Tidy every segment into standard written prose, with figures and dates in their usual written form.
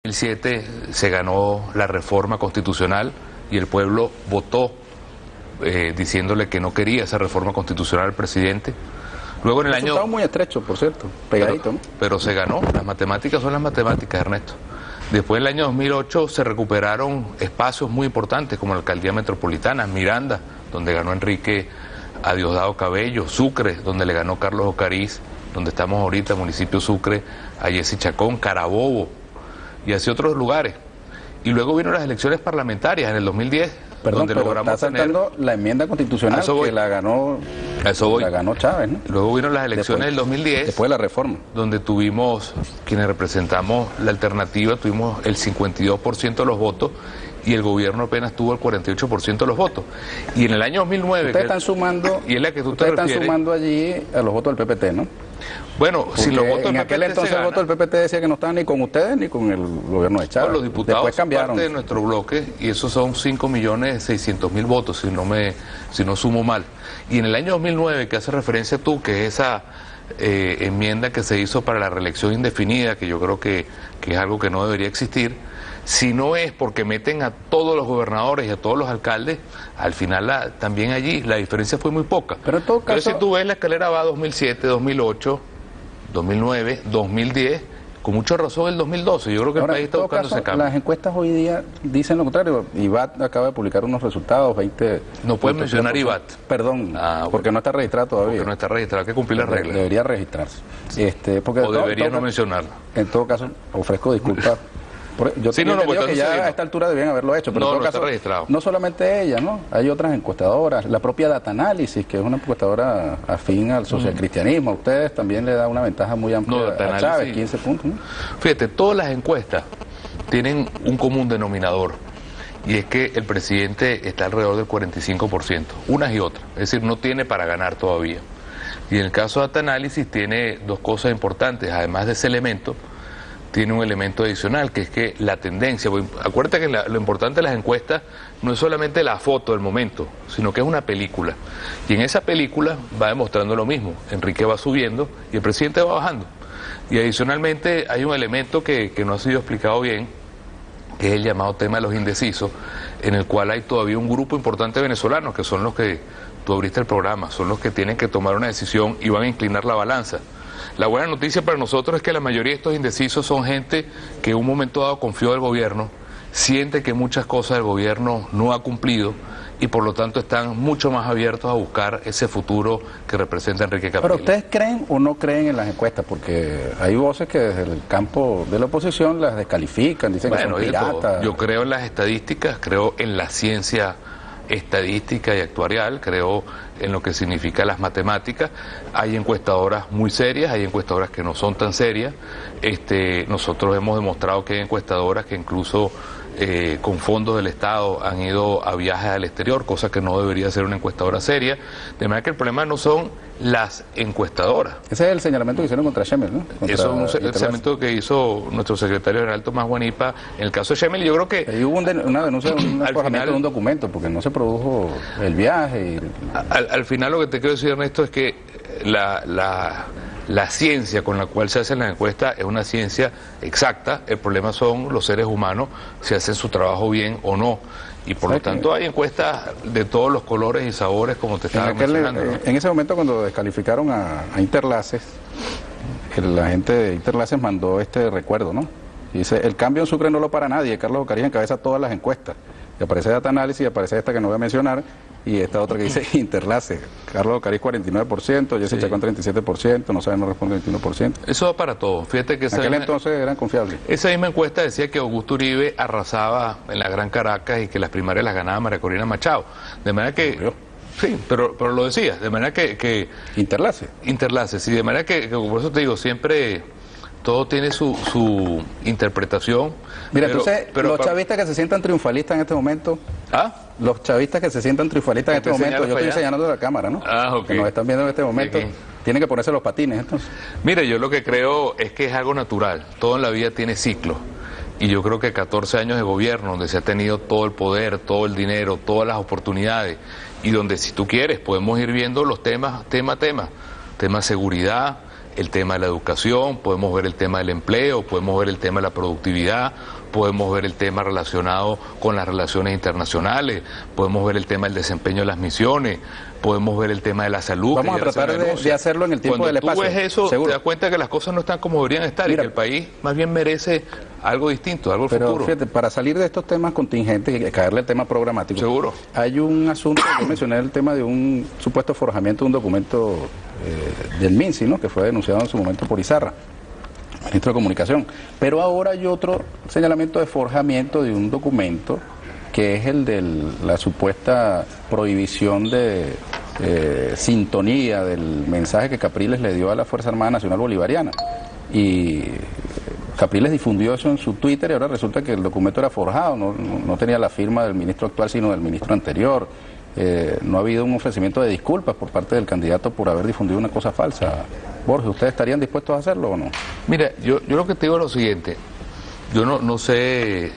2007 se ganó la reforma constitucional y el pueblo votó diciéndole que no quería esa reforma constitucional al presidente. Luego en el año... Estaba muy estrecho, por cierto, pegadito, ¿no? Pero se ganó. Las matemáticas son las matemáticas, Ernesto. Después, en el año 2008, se recuperaron espacios muy importantes como la alcaldía metropolitana, Miranda, donde ganó Enrique a Diosdado Cabello, Sucre, donde le ganó Carlos Ocariz, donde estamos ahorita, municipio Sucre, a Jessy Chacón, Carabobo, y así otros lugares. Y luego vino las elecciones parlamentarias en el 2010, Perdón, donde pero logramos está saltando la enmienda constitucional que la ganó Chávez, ¿no? Luego vino las elecciones del 2010. Después de la reforma. Donde tuvimos, quienes representamos la alternativa, tuvimos el 52% de los votos y el gobierno apenas tuvo el 48% de los votos. Y en el año 2009... Ustedes están sumando, y es la que tú te refieres, están sumando allí a los votos del PPT, ¿no? Bueno, porque si los votos en del aquel PPT entonces el voto del PPT decía que no estaban ni con ustedes ni con el gobierno de Chávez. Los diputados después cambiaron. Son parte de nuestro bloque y esos son 5.600.000 votos, si no sumo mal. Y en el año 2009, que hace referencia tú, que es esa enmienda que se hizo para la reelección indefinida, que yo creo que es algo que no debería existir, si no es porque meten a todos los gobernadores y a todos los alcaldes, al final también allí la diferencia fue muy poca. Pero en todo caso... Entonces, si tú ves, la escalera va 2007, 2008, 2009, 2010, con mucha razón el 2012. Yo creo que el país está buscando ese cambio. Las encuestas hoy día dicen lo contrario. IBAT acaba de publicar unos resultados, 20... No puedes mencionar IBAT. Perdón, porque no está registrado todavía. Porque no está registrado, hay que cumplir las reglas. Debería registrarse. Porque o debería no mencionarlo. En todo caso, ofrezco disculpas. Yo tengo entendido que ya a esta altura debían haberlo hecho, pero en todo caso, está registrado. No solamente ella, ¿no? Hay otras encuestadoras, la propia Data Análisis, que es una encuestadora afín al socialcristianismo, a ustedes también le da una ventaja muy amplia a Chávez, 15 puntos, ¿no? Fíjate, todas las encuestas tienen un común denominador, y es que el presidente está alrededor del 45%, unas y otras, es decir, no tiene para ganar todavía. Y en el caso de Data Análisis tiene dos cosas importantes, además de ese elemento, tiene un elemento adicional, que es que la tendencia, acuérdate que lo importante de las encuestas no es solamente la foto del momento, sino que es una película. Y en esa película va demostrando lo mismo. Enrique va subiendo y el presidente va bajando. Y adicionalmente hay un elemento que no ha sido explicado bien, que es el llamado tema de los indecisos, en el cual hay todavía un grupo importante de venezolanos, que son los que, tú abriste el programa, son los que tienen que tomar una decisión y van a inclinar la balanza. La buena noticia para nosotros es que la mayoría de estos indecisos son gente que en un momento dado confió del gobierno, siente que muchas cosas del gobierno no ha cumplido y por lo tanto están mucho más abiertos a buscar ese futuro que representa Enrique Capriles. Pero ¿ustedes creen o no creen en las encuestas? Porque hay voces que desde el campo de la oposición las descalifican, dicen que son piratas. Yo creo en las estadísticas, creo en la ciencia estadística y actuarial, creo en lo que significa las matemáticas. Hay encuestadoras muy serias, hay encuestadoras que no son tan serias. Nosotros hemos demostrado que hay encuestadoras que incluso con fondos del Estado han ido a viajes al exterior, cosa que no debería ser una encuestadora seria. De manera que el problema no son las encuestadoras. Ese es el señalamiento que hicieron contra Schemmel, ¿no? Eso es el señalamiento que hizo nuestro secretario general Tomás Guanipa en el caso de Schemmel. Yo creo que... Ahí hubo una denuncia, un forjamiento de un documento, porque no se produjo el viaje. Al final lo que te quiero decir, Ernesto, es que la ciencia con la cual se hacen las encuestas es una ciencia exacta. El problema son los seres humanos, si hacen su trabajo bien o no. Y por lo tanto hay encuestas de todos los colores y sabores, como te estaba mencionando, ¿no? En ese momento, cuando descalificaron a Interlaces, la gente de Interlaces mandó este recuerdo, ¿no? Y dice: el cambio en Sucre no lo para nadie, Carlos Ocariz encabeza todas las encuestas. Y aparece Data Análisis, y aparece esta que no voy a mencionar, y esta otra que dice Interlaces. Carlos Ocariz 49%, Jessy Chacón 37%, no sabe, no responde 21%. Eso va para todo. Fíjate que en aquel entonces eran confiables. Esa misma encuesta decía que Augusto Uribe arrasaba en la Gran Caracas y que las primarias las ganaba María Corina Machado. De manera que... Sí, pero lo decía, de manera que Interlaces, sí, de manera que por eso te digo, siempre... Todo tiene su interpretación. Mira, entonces, los chavistas que se sientan triunfalistas en este momento, los chavistas que se sientan triunfalistas en este momento, yo estoy señalando de la cámara, ¿no? Que nos están viendo en este momento, tienen que ponerse los patines, entonces. Mira, yo lo que creo es que es algo natural. Todo en la vida tiene ciclos. Y yo creo que 14 años de gobierno, donde se ha tenido todo el poder, todo el dinero, todas las oportunidades, y donde, si tú quieres, podemos ir viendo los temas, tema seguridad, el tema de la educación, podemos ver el tema del empleo, podemos ver el tema de la productividad, podemos ver el tema relacionado con las relaciones internacionales, podemos ver el tema del desempeño de las misiones, podemos ver el tema de la salud. Vamos a tratar de hacerlo en el tiempo del espacio. Cuando tú ves eso, seguro, te das cuenta que las cosas no están como deberían estar. Mira, y que el país más bien merece algo distinto, algo pero futuro. Fíjate, para salir de estos temas contingentes y caerle el tema programático, seguro, hay un asunto, yo mencioné el tema de un supuesto forjamiento de un documento del MINSI, ¿no?, que fue denunciado en su momento por Izarra, ministro de Comunicación. Pero ahora hay otro señalamiento de forjamiento de un documento que es el de la supuesta prohibición de sintonía del mensaje que Capriles le dio a la Fuerza Armada Nacional Bolivariana. Y Capriles difundió eso en su Twitter y ahora resulta que el documento era forjado, no tenía la firma del ministro actual sino del ministro anterior. No ha habido un ofrecimiento de disculpas por parte del candidato por haber difundido una cosa falsa. Borges, ¿ustedes estarían dispuestos a hacerlo o no? Mira, yo lo que te digo es lo siguiente, yo no sé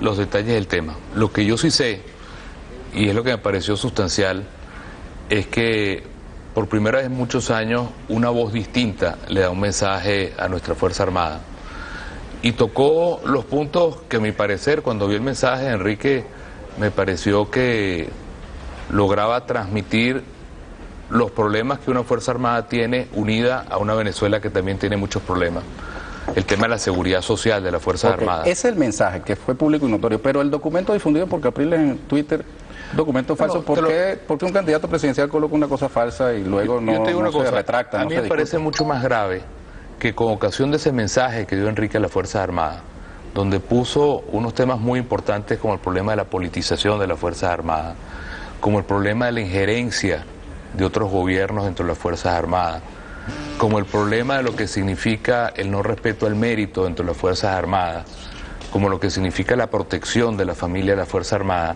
los detalles del tema. Lo que yo sí sé, y es lo que me pareció sustancial, es que por primera vez en muchos años una voz distinta le da un mensaje a nuestra Fuerza Armada. Y tocó los puntos que a mi parecer, cuando vi el mensaje de Enrique, me pareció que lograba transmitir los problemas que una Fuerza Armada tiene unida a una Venezuela que también tiene muchos problemas. El tema de la seguridad social de las Fuerzas Armadas. Ese es el mensaje que fue público y notorio, pero el documento difundido por Capriles en Twitter, documento falso, ¿por qué un candidato presidencial coloca una cosa falsa y luego no se retracta? A mí me parece mucho más grave que con ocasión de ese mensaje que dio Enrique a las Fuerzas Armadas, donde puso unos temas muy importantes como el problema de la politización de las Fuerzas Armadas, como el problema de la injerencia de otros gobiernos dentro de las Fuerzas Armadas, como el problema de lo que significa el no respeto al mérito dentro de las Fuerzas Armadas, como lo que significa la protección de la familia de la Fuerza Armada.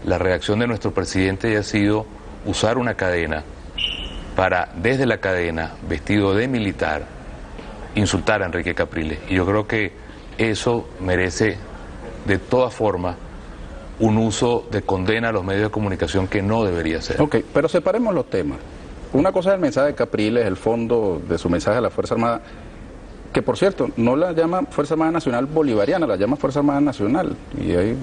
La reacción de nuestro presidente ya ha sido usar una cadena para, desde la cadena, vestido de militar, insultar a Enrique Capriles. Y yo creo que eso merece, de todas formas, un uso de condena a los medios de comunicación que no debería ser. Ok, pero separemos los temas. Una cosa es el mensaje de Capriles, el fondo de su mensaje a la Fuerza Armada, que por cierto, no la llama Fuerza Armada Nacional Bolivariana, la llama Fuerza Armada Nacional. Y hay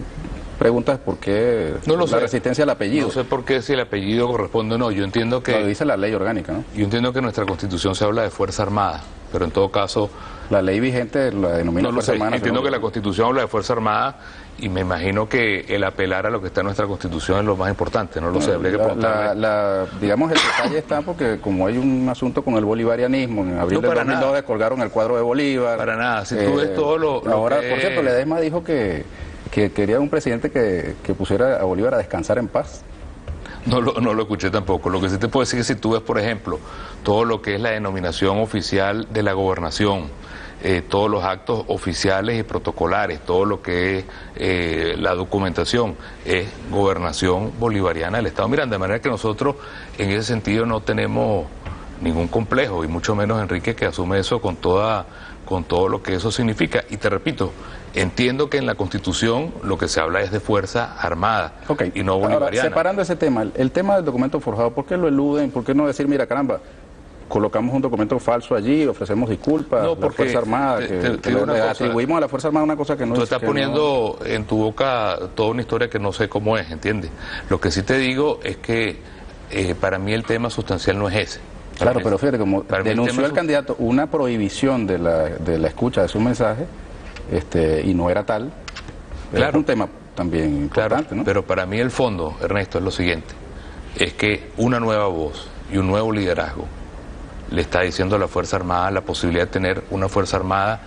preguntas por qué la resistencia al apellido. No sé por qué si el apellido corresponde o no. Yo entiendo que... Lo dice la ley orgánica, ¿no? Yo entiendo que en nuestra Constitución se habla de Fuerza Armada, pero en todo caso... La ley vigente la denomina Fuerza Armada Nacional. Entiendo que la Constitución habla de Fuerza Armada y me imagino que el apelar a lo que está en nuestra Constitución es lo más importante, no lo sé, habría que preguntarle. Digamos, el detalle está porque como hay un asunto con el bolivarianismo, en abril del 2002 colgaron el cuadro de Bolívar. Para nada, si tú ves todo lo ahora, que... por cierto, Ledesma dijo que quería un presidente que pusiera a Bolívar a descansar en paz. No lo escuché tampoco. Lo que sí te puedo decir es que si tú ves, por ejemplo, todo lo que es la denominación oficial de la gobernación, todos los actos oficiales y protocolares, todo lo que es la documentación, es gobernación bolivariana del Estado Miranda. De manera que nosotros en ese sentido no tenemos ningún complejo, y mucho menos Enrique, que asume eso con todo lo que eso significa. Y te repito, entiendo que en la Constitución lo que se habla es de Fuerza Armada, y no bolivariana. Ahora, separando ese tema, el tema del documento forjado, ¿por qué lo eluden? ¿Por qué no decir, mira, caramba, colocamos un documento falso allí, ofrecemos disculpas a la Fuerza Armada, le atribuimos a la Fuerza Armada una cosa que no es? Tú estás poniendo en tu boca toda una historia que no sé cómo es, ¿entiendes? Lo que sí te digo es que para mí el tema sustancial no es ese. Claro, pero fíjate, como denunció el candidato una prohibición de la escucha de su mensaje, y no era tal, claro, es un tema también importante, claro, ¿no? Pero para mí el fondo, Ernesto, es lo siguiente, es que una nueva voz y un nuevo liderazgo le está diciendo a la Fuerza Armada la posibilidad de tener una Fuerza Armada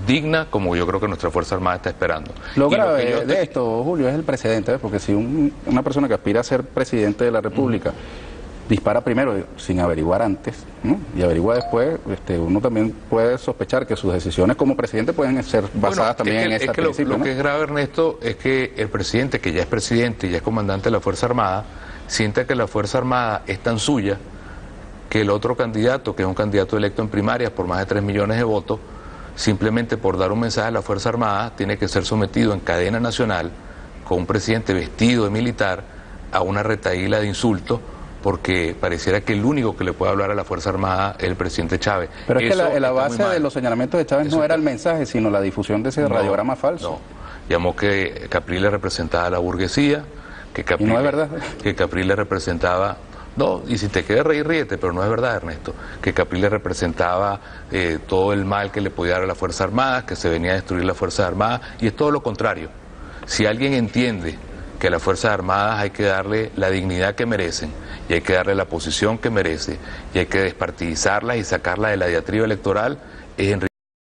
digna, como yo creo que nuestra Fuerza Armada está esperando. Lo grave de esto, Julio, es el precedente, ¿ves? Porque si una persona que aspira a ser presidente de la República dispara primero sin averiguar antes, ¿no? Y averigua después, uno también puede sospechar que sus decisiones como presidente pueden ser basadas también en ese principio, lo que es grave, Ernesto, es que el presidente, que ya es presidente y ya es comandante de la Fuerza Armada, sienta que la Fuerza Armada es tan suya que el otro candidato, que es un candidato electo en primarias por más de 3 millones de votos, simplemente por dar un mensaje a la Fuerza Armada, tiene que ser sometido en cadena nacional con un presidente vestido de militar a una retahíla de insultos, porque pareciera que el único que le puede hablar a la Fuerza Armada es el presidente Chávez. Pero es Eso que la está muy base mal. de los señalamientos de Chávez Eso no era está- el mensaje, sino la difusión de ese radiograma falso. No, llamó que Capriles representaba a la burguesía, que Capriles, no es verdad. que Capriles representaba... No, y si te quieres reír, ríete, pero no es verdad, Ernesto, que Capriles representaba todo el mal que le podía dar a las Fuerzas Armadas, que se venía a destruir las Fuerzas Armadas, y es todo lo contrario. Si alguien entiende que a las Fuerzas Armadas hay que darle la dignidad que merecen, y hay que darle la posición que merece, y hay que despartidizarlas y sacarlas de la diatriba electoral, es Enrique